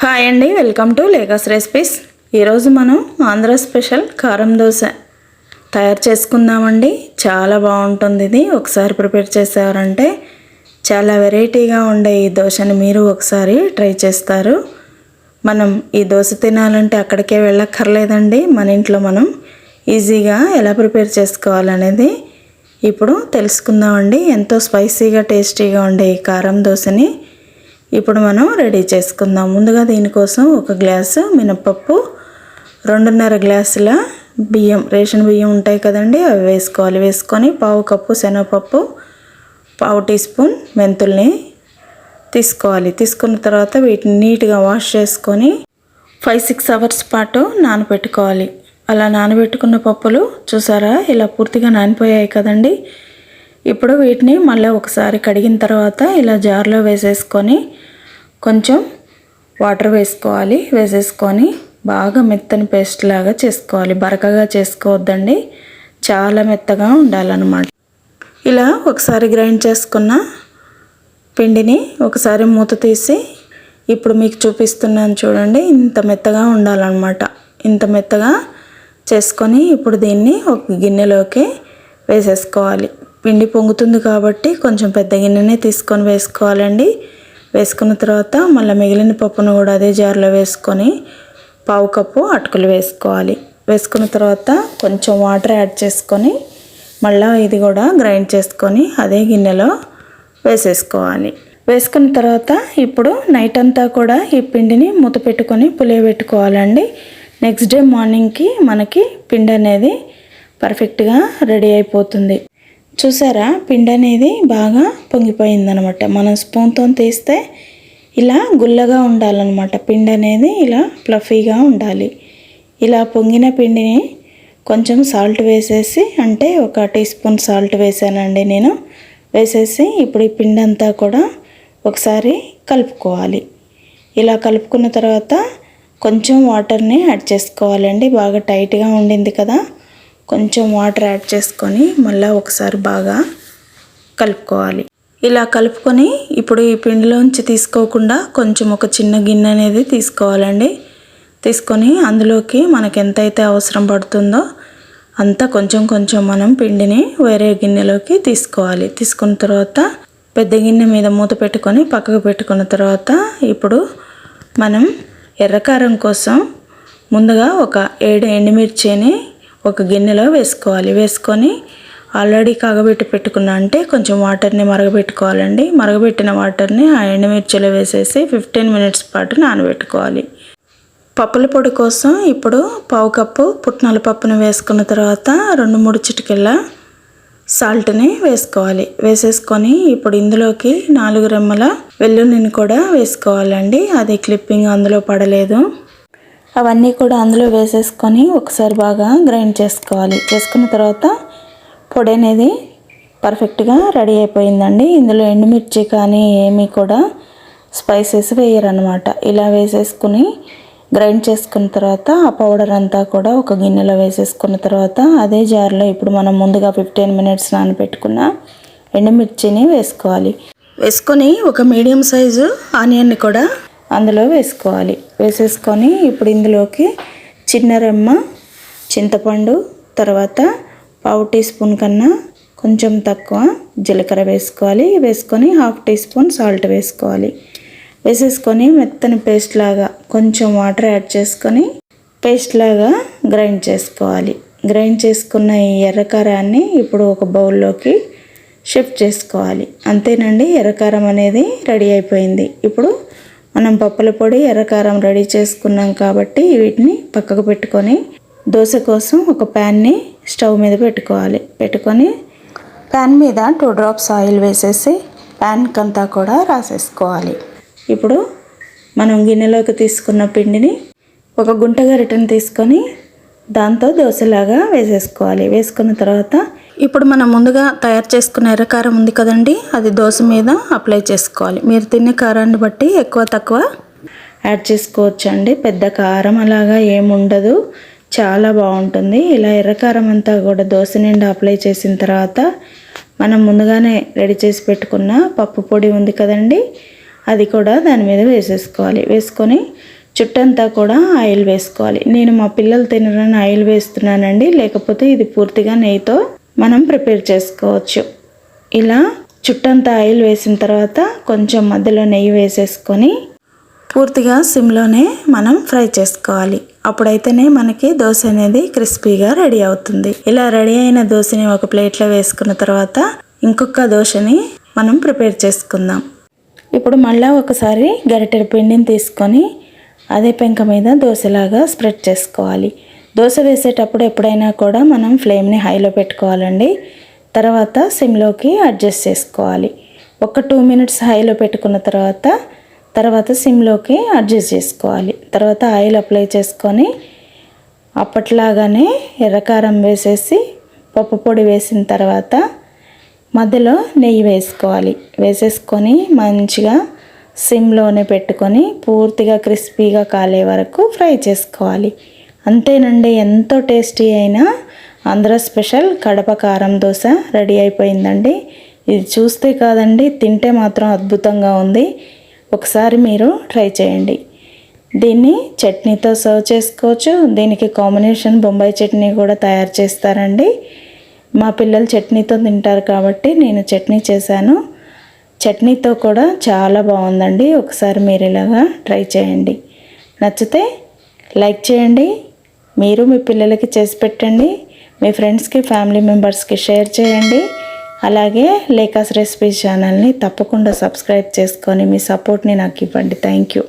Hi అండి, welcome to లేకాస్ recipes. ఈరోజు మనం ఆంధ్ర స్పెషల్ కారం దోశ తయారు చేసుకుందామండి. చాలా బాగుంటుంది ఇది. ఒకసారి ప్రిపేర్ చేసారంటే చాలా వెరైటీగా ఉండే ఈ దోశని మీరు ఒకసారి ట్రై చేస్తారు. మనం ఈ దోశ తినాలంటే అక్కడికే వెళ్ళక్కర్లేదండి. మన ఇంట్లో మనం ఈజీగా ఎలా ప్రిపేర్ చేసుకోవాలనేది ఇప్పుడు తెలుసుకుందామండి. ఎంతో స్పైసీగా టేస్టీగా ఉండే ఈ కారం దోశని ఇప్పుడు మనం రెడీ చేసుకుందాం. ముందుగా దీనికోసం ఒక గ్లాసు మినపప్పు, 2.5 గ్లాసుల బియ్యం, రేషన్ బియ్యం ఉంటాయి కదండి, అవి వేసుకోవాలి. వేసుకొని 1/2 కప్పు శనగపప్పు, 1/2 టీ స్పూన్ మెంతుల్ని తీసుకోవాలి. తీసుకున్న తర్వాత వీటిని నీట్గా వాష్ చేసుకొని 5-6 అవర్స్ పాటు నానబెట్టుకోవాలి. అలా నానబెట్టుకున్న పప్పులు చూసారా, ఇలా పూర్తిగా నానిపోయాయి కదండి. ఇప్పుడు వీటిని మళ్ళీ ఒకసారి కడిగిన తర్వాత ఇలా జార్లో వేసేసుకొని కొంచెం వాటర్ వేసుకోవాలి. వేసేసుకొని బాగా మెత్తని పేస్ట్ లాగా చేసుకోవాలి. బరకగా చేసుకోవద్దండి, చాలా మెత్తగా ఉండాలన్నమాట. ఇలా ఒకసారి గ్రైండ్ చేసుకున్న పిండిని ఒకసారి మూత తీసి ఇప్పుడు మీకు చూపిస్తున్నాను చూడండి. ఇంత మెత్తగా ఉండాలన్నమాట. ఇంత మెత్తగా చేసుకొని ఇప్పుడు దీన్ని ఒక గిన్నెలోకి వేసేసుకోవాలి. పిండి పొంగుతుంది కాబట్టి కొంచెం పెద్ద గిన్నెనే తీసుకొని వేసుకోవాలండి. వేసుకున్న తర్వాత మళ్ళీ మిగిలిన పప్పును కూడా అదే జార్లో వేసుకొని 1/2 కప్పు అటుకులు వేసుకోవాలి. వేసుకున్న తర్వాత కొంచెం వాటర్ యాడ్ చేసుకొని మళ్ళీ ఇది కూడా గ్రైండ్ చేసుకొని అదే గిన్నెలో వేసేసుకోవాలి. వేసుకున్న తర్వాత ఇప్పుడు నైట్ అంతా కూడా ఈ పిండిని మూత పెట్టుకొని పులియబెట్టుకోవాలండి. నెక్స్ట్ డే మార్నింగ్కి మనకి పిండి అనేది పర్ఫెక్ట్గా రెడీ అయిపోతుంది. చూసారా, పిండి అనేది బాగా పొంగిపోయిందనమాట. మనం స్పూన్తో తీస్తే ఇలా గుల్లగా ఉండాలన్నమాట. పిండి అనేది ఇలా ఫ్లఫీగా ఉండాలి. ఇలా పొంగిన పిండిని కొంచెం సాల్ట్ వేసేసి, అంటే 1 టీ స్పూన్ సాల్ట్ వేసానండి నేను. వేసేసి ఇప్పుడు ఈ పిండి అంతా కూడా ఒకసారి కలుపుకోవాలి. ఇలా కలుపుకున్న తర్వాత కొంచెం వాటర్ని యాడ్ చేసుకోవాలండి. బాగా టైట్గా ఉండింది కదా, కొంచెం వాటర్ యాడ్ చేసుకొని మళ్ళీ ఒకసారి బాగా కలుపుకోవాలి. ఇలా కలుపుకొని ఇప్పుడు ఈ పిండిలోంచి తీసుకోకుండా కొంచెం ఒక చిన్న గిన్నె అనేది తీసుకోవాలండి. తీసుకొని అందులోకి మనకు ఎంతైతే అవసరం పడుతుందో అంతా కొంచెం కొంచెం మనం పిండిని వేరే గిన్నెలోకి తీసుకోవాలి. తీసుకున్న తర్వాత పెద్ద గిన్నె మీద మూత పెట్టుకొని పక్కకు పెట్టుకున్న తర్వాత ఇప్పుడు మనం ఎర్రకారం కోసం ముందుగా ఒక 7 ఎండుమిర్చిని ఒక గిన్నెలో వేసుకోవాలి. వేసుకొని ఆల్రెడీ కాగబెట్టి పెట్టుకున్నా అంటే కొంచెం వాటర్ని మరగబెట్టుకోవాలండి. మరగబెట్టిన వాటర్ని ఆ ఎండుమిర్చిలో వేసేసి 15 మినిట్స్ పాటు నానబెట్టుకోవాలి. పప్పుల పొడి కోసం ఇప్పుడు 1/2 కప్పు పుట్నాల పప్పుని వేసుకున్న తర్వాత 2-3 చిటికెళ్ళ సాల్ట్ని వేసుకోవాలి. వేసేసుకొని ఇప్పుడు ఇందులోకి 4 రెమ్మల వెల్లుల్లిని కూడా వేసుకోవాలండి. అది క్లిప్పింగ్ అందులో పడలేదు. అవన్నీ కూడా అందులో వేసేసుకొని ఒకసారి బాగా గ్రైండ్ చేసుకోవాలి. చేసుకున్న తర్వాత పొడి అనేది పర్ఫెక్ట్గా రెడీ అయిపోయిందండి. ఇందులో ఎండుమిర్చి కానీ ఏమీ కూడా స్పైసెస్ వేయరనమాట. ఇలా వేసేసుకుని గ్రైండ్ చేసుకున్న తర్వాత ఆ పౌడర్ అంతా కూడా ఒక గిన్నెలో వేసేసుకున్న తర్వాత అదే జార్లో ఇప్పుడు మనం ముందుగా 15 మినిట్స్ నానబెట్టుకున్న ఎండుమిర్చిని వేసుకోవాలి. వేసుకొని ఒక మీడియం సైజు ఆనియన్ని కూడా అందులో వేసుకోవాలి. వేసేసుకొని ఇప్పుడు ఇందులోకి చిన్న రెమ్మ చింతపండు, తర్వాత 1/2 టీ స్పూన్ కన్నా కొంచెం తక్కువ జీలకర్ర వేసుకోవాలి. వేసుకొని 1/2 టీ స్పూన్ సాల్ట్ వేసుకోవాలి. వేసేసుకొని మెత్తని పేస్ట్ లాగా కొంచెం వాటర్ యాడ్ చేసుకొని పేస్ట్ లాగా గ్రైండ్ చేసుకోవాలి. గ్రైండ్ చేసుకున్న ఈ ఎర్రకారాన్ని ఇప్పుడు ఒక బౌల్లోకి షిఫ్ట్ చేసుకోవాలి. అంతేనండి, ఎర్రకారం అనేది రెడీ అయిపోయింది. ఇప్పుడు మనం పప్పుల పొడి, ఎర్రకారం రెడీ చేసుకున్నాం కాబట్టి వీటిని పక్కకు పెట్టుకొని దోశ కోసం ఒక ప్యాన్ని స్టవ్ మీద పెట్టుకోవాలి. పెట్టుకొని ప్యాన్ మీద 2 డ్రాప్స్ ఆయిల్ వేసేసి ప్యాన్కి అంతా కూడా రాసేసుకోవాలి. ఇప్పుడు మనం గిన్నెలోకి తీసుకున్న పిండిని ఒక గుంట గరిటెని తీసుకొని దాంతో దోశలాగా వేసేసుకోవాలి. వేసుకున్న తర్వాత ఇప్పుడు మనం ముందుగా తయారు చేసుకున్న ఎర్రకారం ఉంది కదండి, అది దోశ మీద అప్లై చేసుకోవాలి. మీరు తినే కారాన్ని బట్టి ఎక్కువ తక్కువ యాడ్ చేసుకోవచ్చండి. పెద్ద కారం అలాగా ఏముండదు, చాలా బాగుంటుంది. ఇలా ఎర్రకారం అంతా కూడా దోశ నిండా అప్లై చేసిన తర్వాత మనం ముందుగానే రెడీ చేసి పెట్టుకున్న పప్పు పొడి ఉంది కదండి, అది కూడా దాని మీద వేసేసుకోవాలి. వేసుకొని చుట్టంతా కూడా ఆయిల్ వేసుకోవాలి. నేను మా పిల్లలు తినరని ఆయిల్ వేస్తున్నానండి, లేకపోతే ఇది పూర్తిగా నెయ్యితో మనం ప్రిపేర్ చేసుకోవచ్చు. ఇలా చుట్టంతా ఆయిల్ వేసిన తర్వాత కొంచెం మధ్యలో నెయ్యి వేసేసుకొని పూర్తిగా సిమ్లోనే మనం ఫ్రై చేసుకోవాలి. అప్పుడైతేనే మనకి దోశ అనేది క్రిస్పీగా రెడీ అవుతుంది. ఇలా రెడీ అయిన దోశని ఒక ప్లేట్లో వేసుకున్న తర్వాత ఇంకొక దోశని మనం ప్రిపేర్ చేసుకుందాం. ఇప్పుడు మళ్ళీ ఒకసారి గరిటెల పిండిని తీసుకొని అదే పెంక మీద దోశలాగా స్ప్రెడ్ చేసుకోవాలి. దోశ వేసేటప్పుడు ఎప్పుడైనా కూడా మనం ఫ్లేమ్ని హైలో పెట్టుకోవాలండి. తర్వాత సిమ్లోకి అడ్జస్ట్ చేసుకోవాలి. ఒక 2 మినిట్స్ హైలో పెట్టుకున్న తర్వాత సిమ్లోకి అడ్జస్ట్ చేసుకోవాలి. తర్వాత ఆయిల్ అప్లై చేసుకొని అప్పట్లాగానే ఎర్రకారం వేసేసి పప్పు పొడి వేసిన తర్వాత మధ్యలో నెయ్యి వేసుకోవాలి. వేసేసుకొని మంచిగా సిమ్లోనే పెట్టుకొని పూర్తిగా క్రిస్పీగా కాలే వరకు ఫ్రై చేసుకోవాలి. అంతేనండి, ఎంతో టేస్టీ అయిన ఆంధ్ర స్పెషల్ కడప కారం దోశ రెడీ అయిపోయిందండి. ఇది చూస్తే కాదండి, తింటే మాత్రం అద్భుతంగా ఉంది. ఒకసారి మీరు ట్రై చేయండి. దీన్ని చట్నీతో సర్వ్ చేసుకోవచ్చు. దీనికి కాంబినేషన్ బొంబాయి చట్నీ కూడా తయారు చేస్తారండి. మా పిల్లలు చట్నీతో తింటారు కాబట్టి నేను చట్నీ చేశాను. చట్నీతో కూడా చాలా బాగుందండి. ఒకసారి మీరు ఇలాగా ట్రై చేయండి. నచ్చితే లైక్ చేయండి. మీరు మీ పిల్లలకి చేసి పెట్టండి. మీ ఫ్రెండ్స్కి, ఫ్యామిలీ మెంబర్స్కి షేర్ చేయండి. అలాగే లేఖాస్ రెసిపీస్ ఛానల్ని తప్పకుండా సబ్స్క్రైబ్ చేసుకొని మీ సపోర్ట్ని నాకు ఇవ్వండి. Thank you.